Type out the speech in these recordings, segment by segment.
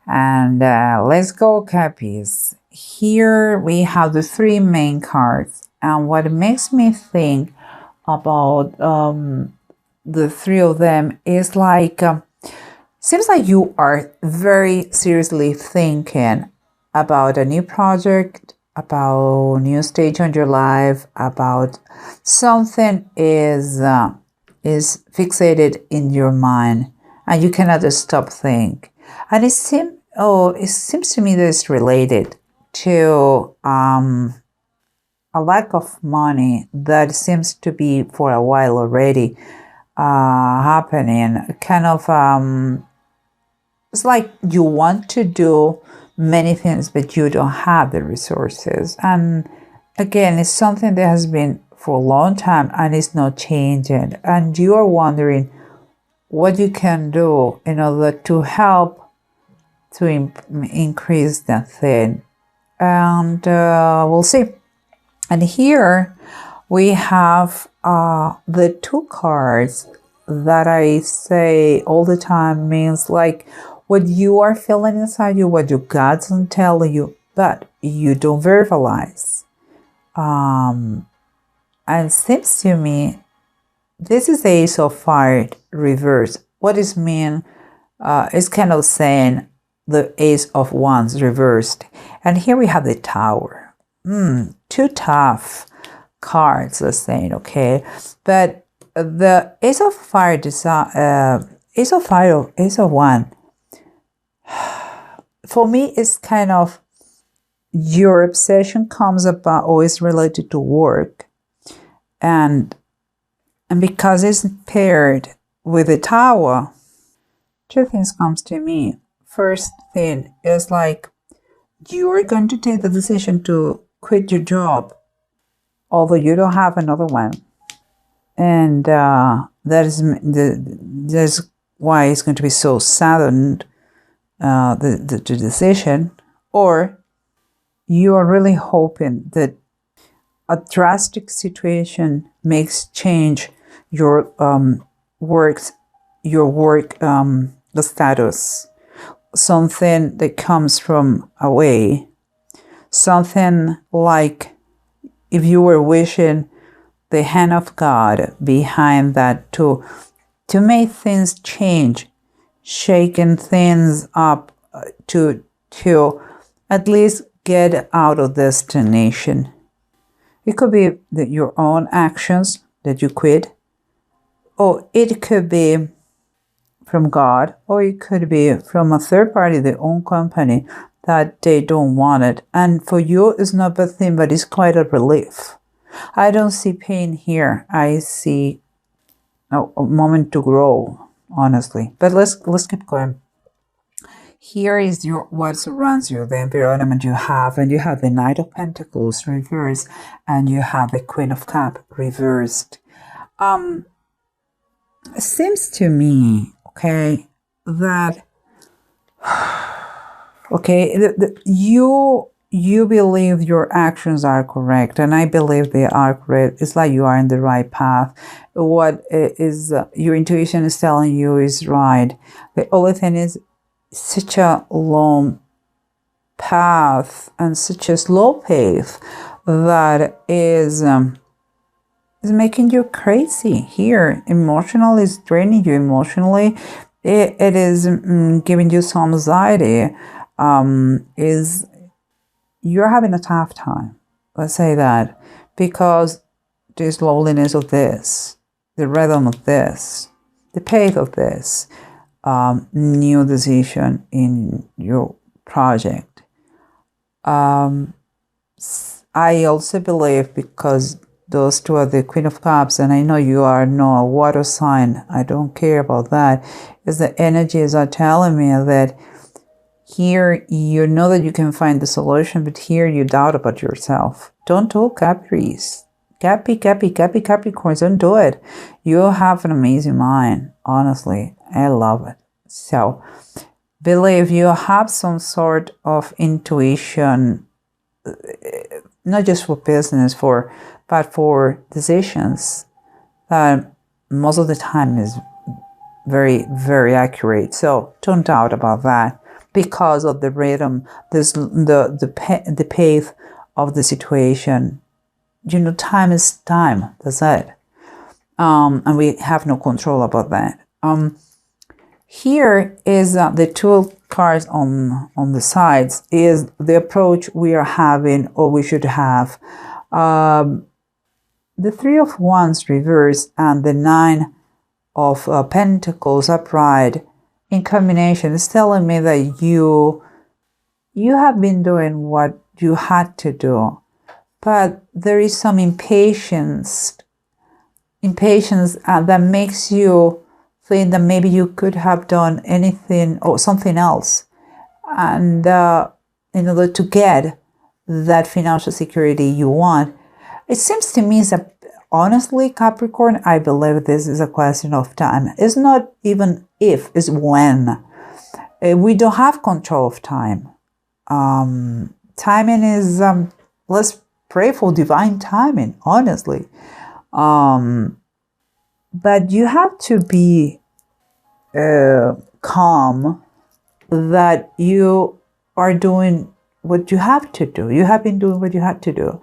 And let's go, Cappies. Here we have the three main cards. And what makes me think about the three of them is like, seems like you are very seriously thinking about a new project, about a new stage on your life, about something is fixated in your mind, and you cannot just stop think. And it seems to me that it's related to a lack of money that seems to be for a while already happening. Kind of it's like you want to do many things, but you don't have the resources. And again, it's something that has been for a long time and it's not changing. And you are wondering what you can do in order to help to increase that thing. And we'll see. And here we have the two cards that I say all the time means like what you are feeling inside you, what your God's not telling you, but you don't verbalize. And it seems to me this is the Ace of Fire reverse. What is mean? It's kind of saying the Ace of Wands reversed. And here we have the Tower. Too tough cards, let's say, okay? But the Ace of Fire, Ace of Wands, for me, it's kind of your obsession comes about always related to work. And because it's paired with the Tower, two things comes to me. First thing is like you are going to take the decision to quit your job, although you don't have another one. And that's why it's going to be so sudden, the decision. Or you are really hoping that a drastic situation makes change your work, the status, something that comes from away, something like if you were wishing the hand of God behind that to make things change, shaking things up to at least get out of destination. It could be your own actions that you quit, or it could be from God, or it could be from a third party, their own company, that they don't want it. And for you, it's not a thing, but it's quite a relief. I don't see pain here. I see a moment to grow, honestly. But let's keep going. Here is what surrounds you, the environment you have, and you have the Knight of Pentacles reversed, and you have the Queen of Cups reversed. It seems to me, okay, that you believe your actions are correct, and I believe they are correct. It's like you are in the right path. What is your intuition is telling you is right. The only thing is such a long path and such a slow pace that is making you crazy here. Emotionally, it's draining you emotionally. It is giving you some anxiety. Is you're having a tough time, let's say that, because the slowness of this, the rhythm of this, the pace of this new decision in your project. I also believe, because those two are the Queen of Cups, and I know you are no water sign, I don't care about that, is the energies are telling me that here you know that you can find the solution, but here you doubt about yourself. Don't do Capricorns, don't do it. You have an amazing mind, honestly. I love it. So believe you have some sort of intuition, not just for business, but for decisions that most of the time is very, very accurate. So don't doubt about that. because of the rhythm, the pace of the situation. Time is time. That's it. And we have no control about that. Here is the two cards on the sides is the approach we are having or we should have. The Three of Wands reversed and the Nine of Pentacles upright in combination is telling me that you have been doing what you had to do, but there is some impatience that makes you think that maybe you could have done anything or something else, and in order to get that financial security you want. It seems to me that, honestly, Capricorn, I believe this is a question of time. It's not even if, it's when. We don't have control of time. Timing is, let's pray for divine timing, honestly. But you have to be calm that you are doing what you have to do. You have been doing what you had to do.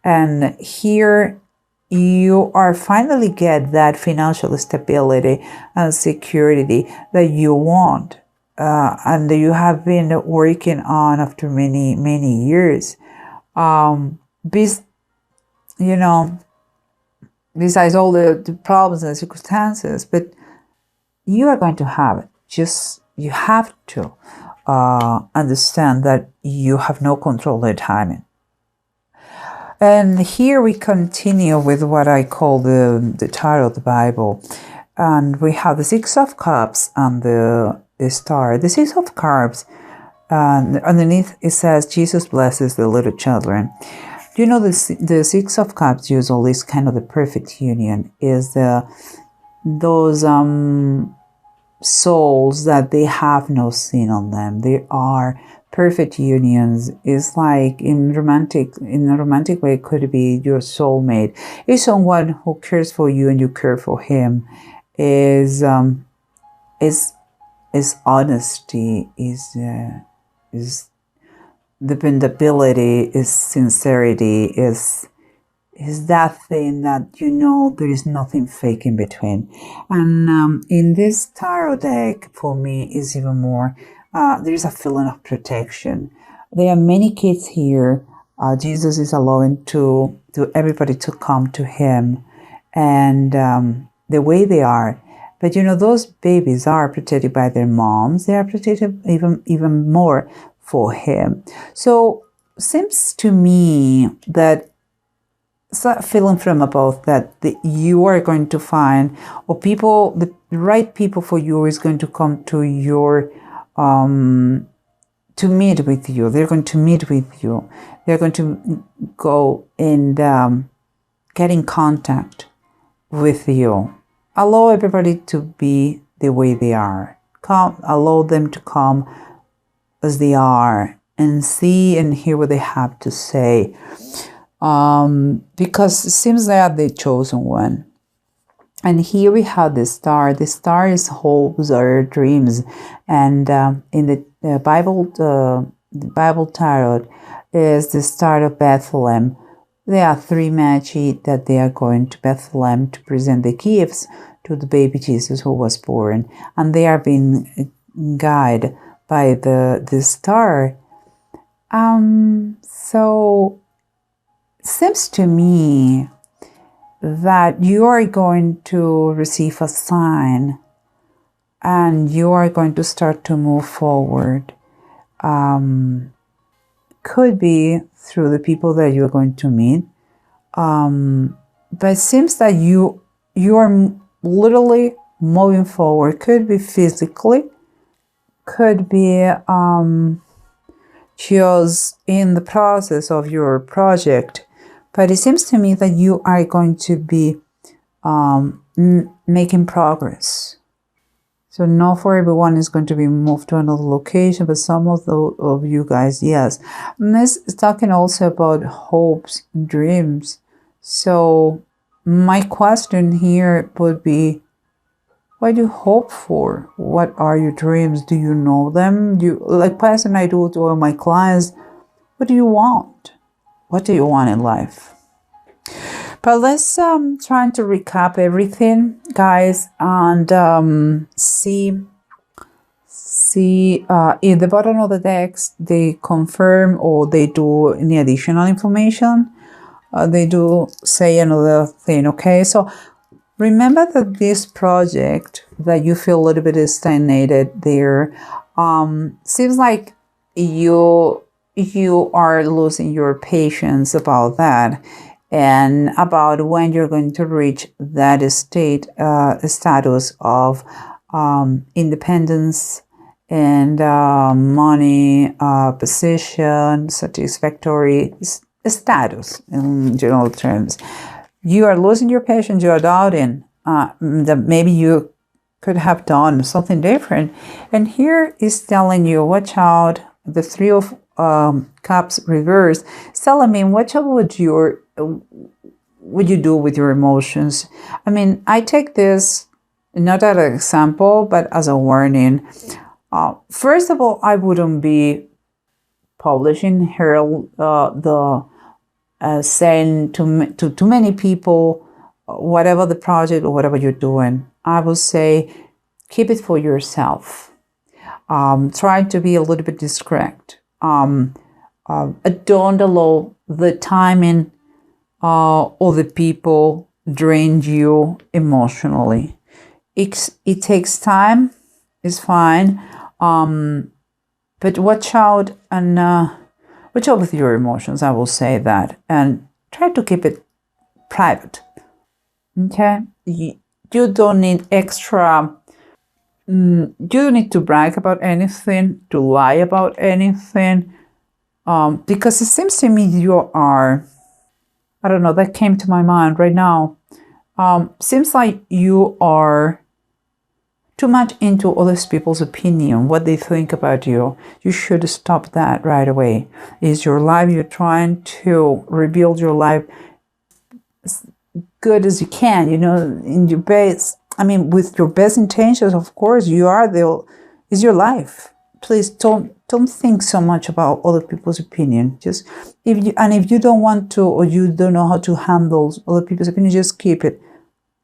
And here you are finally get that financial stability and security that you want. And that you have been working on after many, many years. Besides all the problems and circumstances, but you are going to have it. Just, you have to understand that you have no control of the timing. And here we continue with what I call the title of the Bible. And we have the Six of Cups and the Star. The Six of Cups, underneath it says, Jesus blesses the little children. The Six of Cups usually is kind of the perfect union, is those souls that they have no sin on them. They are perfect unions. Is like in a romantic way, it could be your soulmate. Is someone who cares for you and you care for him. Is honesty, is dependability, is sincerity, is that thing that there is nothing fake in between. And in this tarot deck, for me, is even more, there is a feeling of protection. There are many kids here. Jesus is allowing to everybody to come to him, and the way they are. But those babies are protected by their moms. They are protected even more for him. So seems to me that it's a feeling from above that you are going to find, or the right people for you is going to come to your to meet with you. They're going to meet with you. They're going to go and get in contact with you. Allow everybody to be the way they are. Allow them to come as they are and see and hear what they have to say. Because it seems they are the chosen one. And here we have the star. The star is hopes or dreams. And in the Bible tarot is the star of Bethlehem. There are 3 magi that they are going to Bethlehem to present the gifts to the baby Jesus who was born. And they are being guided by the star. So it seems to me that you are going to receive a sign and you are going to start to move forward. Could be through the people that you're going to meet. But it seems that you are literally moving forward. Could be physically, could be just in the process of your project. But it seems to me that you are going to be making progress. So not for everyone is going to be moved to another location, but some of you guys, yes. And this is talking also about hopes and dreams. So my question here would be, What do you hope for? What are your dreams? Do you know them? Like person I do to all my clients, what do you want? What do you want in life? But let's try to recap everything, guys, and see in the bottom of the decks they confirm or they do any additional information. They do say another thing. Okay, so remember that this project that you feel a little bit stagnated there, seems like you are losing your patience about that and about when you're going to reach that status of independence and money, position, satisfactory status in general terms. You are losing your patience, you are doubting that maybe you could have done something different. And here is telling you, watch out, the Three of Cups reversed, is telling me, watch out what you do with your emotions. I mean, I take this not as an example, but as a warning. First of all, I wouldn't be publishing here saying to too many people, whatever the project or whatever you're doing. I would say keep it for yourself. Try to be a little bit discreet. Don't allow the timing or the people drain you emotionally. It takes time. It's fine. But watch out and watch out with your emotions, I will say that. And try to keep it private. Okay? You don't need extra, you don't need to brag about anything, to lie about anything. Because it seems to me you are, I don't know, that came to my mind right now. Seems like you are too much into other people's opinion, what they think about you. You should stop that right away. It's your life. You're trying to rebuild your life as good as you can, in your best. I mean, with your best intentions, of course, it's your life. Please don't think so much about other people's opinion. Just if you don't want to, or you don't know how to handle other people's opinion, just keep it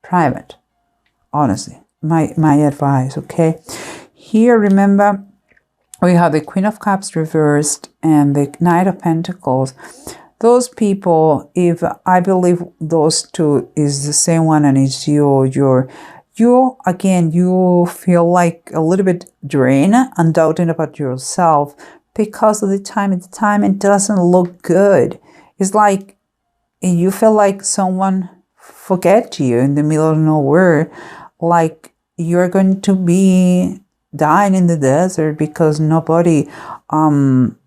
private. Honestly. My advice, okay? Here, remember, we have the Queen of Cups reversed and the Knight of Pentacles. Those people, if I believe those two is the same one and it's you again, you feel like a little bit drained and doubting about yourself because of the time. At the time, it doesn't look good. It's like you feel like someone forget you in the middle of nowhere, like you're going to be dying in the desert because nobody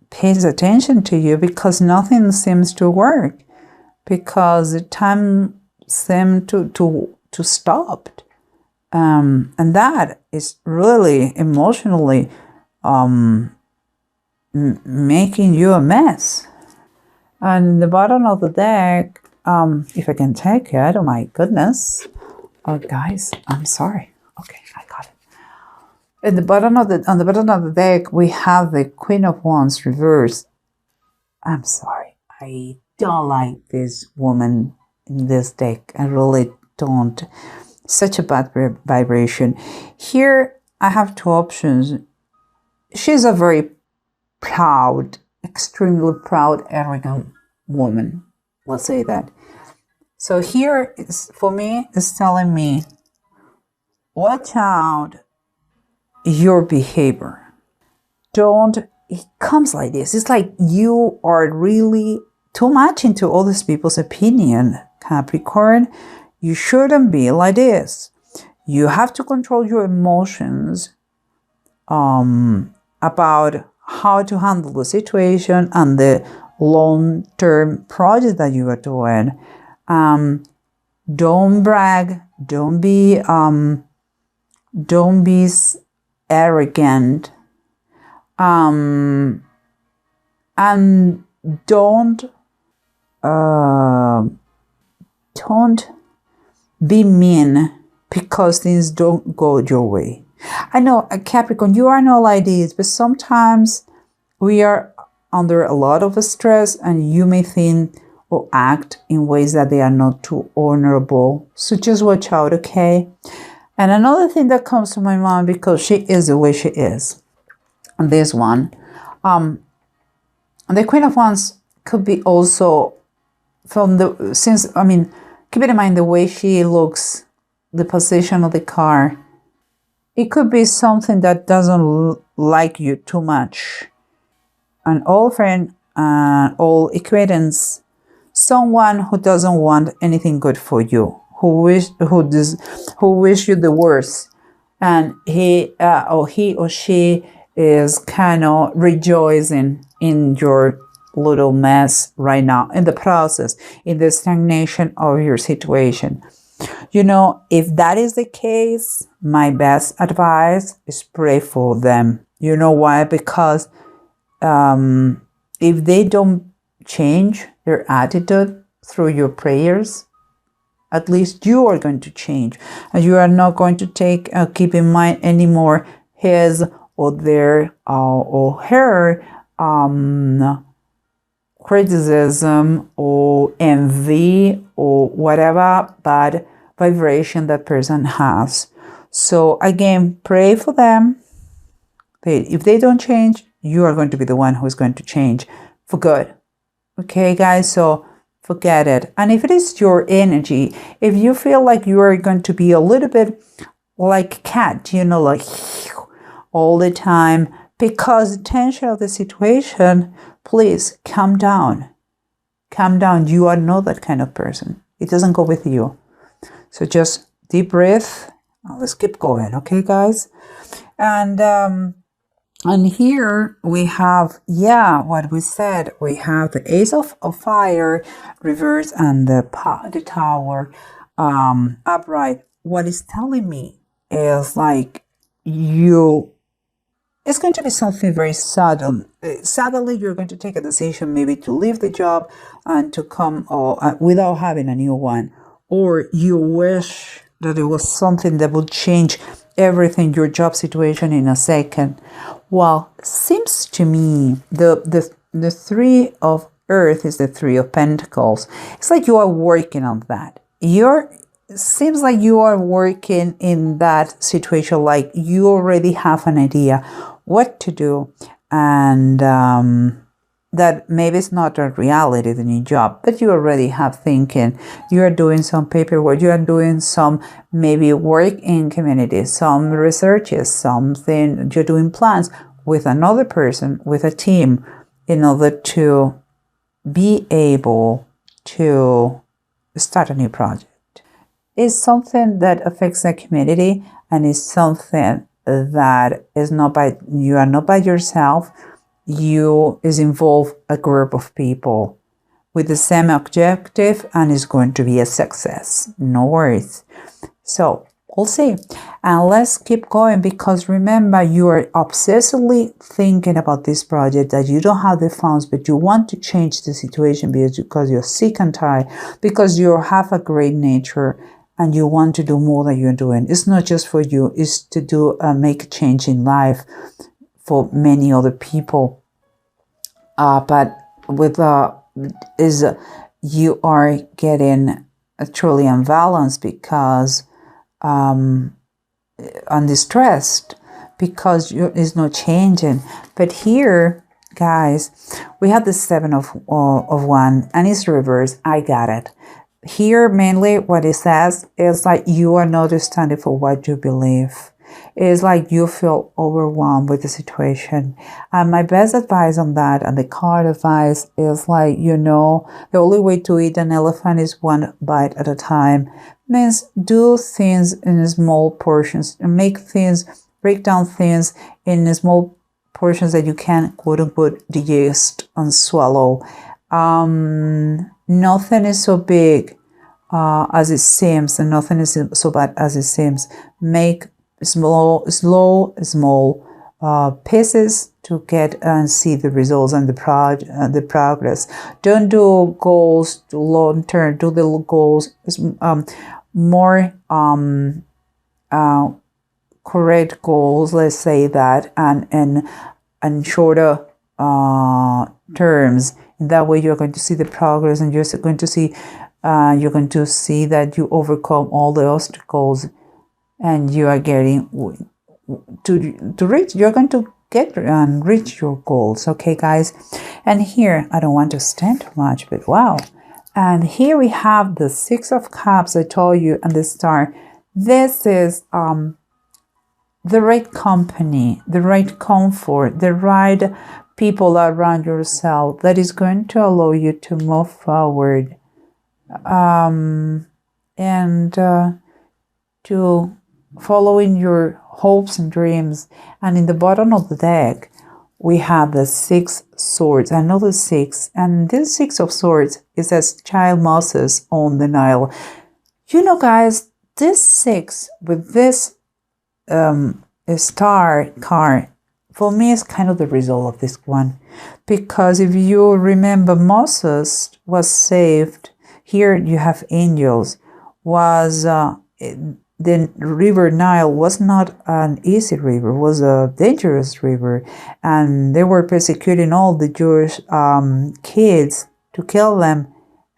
pays attention to you, because nothing seems to work, because the time seemed to stop. And that is really emotionally making you a mess. And the bottom of the deck, if I can take it, oh my goodness. Oh, guys, I'm sorry. Okay, I got it. On the bottom of the deck, we have the Queen of Wands reversed. I'm sorry. I don't like this woman in this deck. I really don't. Such a bad vibration. Here, I have two options. She's a very proud, extremely proud, arrogant woman. Let's say that. So here, for me, it's telling me, watch out your behavior. It comes like this. It's like you are really too much into other people's opinion, Capricorn. You shouldn't be like this. You have to control your emotions about how to handle the situation and the long-term project that you are doing. Don't brag. Don't be arrogant. And don't be mean because things don't go your way. I know, Capricorn, you are not like this, but sometimes we are under a lot of stress and you may think or act in ways that they are not too honorable. So just watch out, okay? And another thing that comes to my mind, because she is the way she is, this one, the Queen of Wands could be also from the, since, I mean, keep in mind the way she looks, the position of the car. It could be something that doesn't like you too much. An old friend, old acquaintance, someone who doesn't want anything good for you, who wish you the worst, and he or she is kind of rejoicing in your little mess right now, in the process, in the stagnation of your situation. You know, if that is the case, my best advice is pray for them. You know why? Because if they don't change their attitude through your prayers, at least you are going to change, and you are not going to keep in mind anymore his or their or her criticism or envy or whatever bad vibration that person has. So again, pray for them. If they don't change, you are going to be the one who's going to change for good. Okay, guys, so forget it. And if it is your energy, if you feel like you are going to be a little bit like a cat, you know, like all the time, because the tension of the situation, please calm down. Calm down. You are not that kind of person. It doesn't go with you. So just deep breath. Let's keep going, okay, guys? And here we have, what we said. We have the Ace of Fire reverse and the Tower upright. What it's telling me is like it's going to be something very sudden. Suddenly, you're going to take a decision maybe to leave the job and to come without having a new one. Or you wish that it was something that would change everything, your job situation in a second. Well, seems to me the Three of Earth is the Three of Pentacles. It's like you are working on that. Seems like you are working in that situation, like you already have an idea what to do, and that maybe it's not a reality, the new job, but you already have thinking. You are doing some paperwork, you are doing some maybe work in community, some researches, something, you're doing plans with another person, with a team, in order to be able to start a new project. It's something that affects the community, and it's something that is not by, you are not by yourself. You is involved a group of people with the same objective, and it's going to be a success. No worries. So we'll see. And let's keep going, because remember, you are obsessively thinking about this project, that you don't have the funds, but you want to change the situation because you're sick and tired, because you have a great nature and you want to do more than you're doing. It's not just for you, it's to do make a change in life for many other people. But with you are getting truly unbalanced, because undistressed, because it's not changing. But here, guys, we have the Seven of Wands, and it's reversed. I got it. Here, mainly what it says is like you are not standing for what you believe. It's like you feel overwhelmed with the situation. And my best advice on that, and the card advice, is like, the only way to eat an elephant is one bite at a time. Means do things in small portions, and break down things in small portions that you can, quote unquote, digest and swallow. Nothing is so big as it seems, and nothing is so bad as it seems. Make small pieces to get and see the results and the progress. Don't do goals long term. Do the goals more correct goals, let's say that, and shorter terms. In that way, you're going to see the progress, and you're going to see that you overcome all the obstacles, and you are getting to reach. You're going to get and reach your goals. Okay, guys. And here, I don't want to stand too much, but wow. And here we have the Six of Cups. I told you, and the Star. This is the right company, the right comfort, the right people around yourself that is going to allow you to move forward and to following your hopes and dreams. And in the bottom of the deck, we have the Six Swords, another six, and this Six of Swords is as child Moses on the Nile. You know, guys, this six with this star card, for me, is kind of the result of this one, because if you remember, Moses was saved. Here you have angels. Was the river Nile was not an easy river, was a dangerous river, and they were persecuting all the Jewish kids to kill them,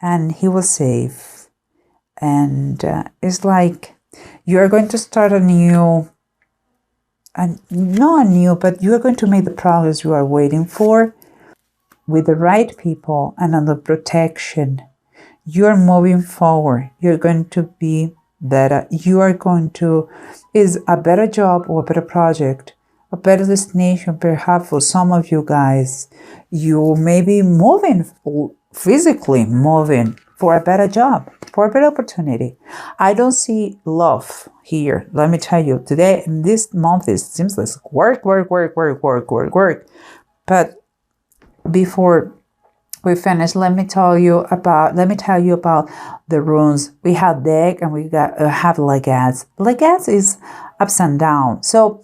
and he was safe. And it's like you're going to start anew, and not anew, but you are going to make the progress you are waiting for with the right people and under protection. You're moving forward. You're going to be better. You are going to, is a better job or a better project, a better destination, perhaps for some of you guys. You may be moving, physically moving for a better job, for a better opportunity. I don't see love here. Let me tell you, today, this month, it seems like work. But before we finish, let me tell you about the runes. We have deck and we have legates. Legates is ups and downs. So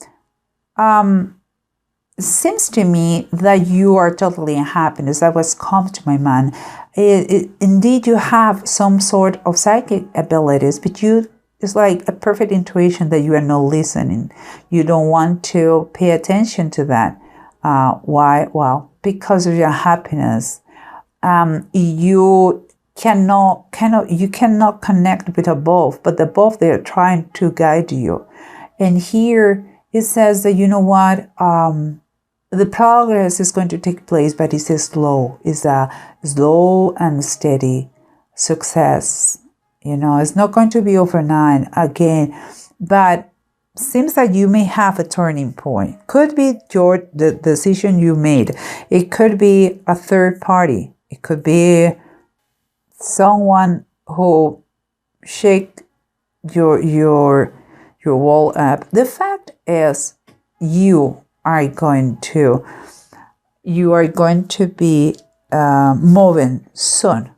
it seems to me that you are totally in happiness. That was come to my mind. Indeed, you have some sort of psychic abilities, but it's like a perfect intuition that you are not listening. You don't want to pay attention to that. Why? Well, because of your happiness. You cannot connect with above, but above, they are trying to guide you. And here it says that, you know what, the progress is going to take place, but it's slow. It's a slow and steady success. You know, it's not going to be overnight again, but seems that you may have a turning point. Could be the decision you made. It could be a third party. It could be someone who shake your wall up. The fact is, you are going to be moving soon.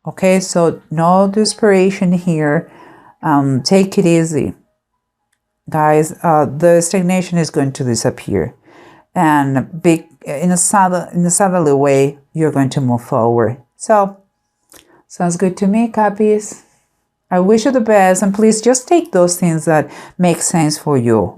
Okay, so no desperation here. Take it easy, guys. The stagnation is going to disappear, and in a southerly way, you're going to move forward. So, sounds good to me, Cappies. I wish you the best, and please just take those things that make sense for you.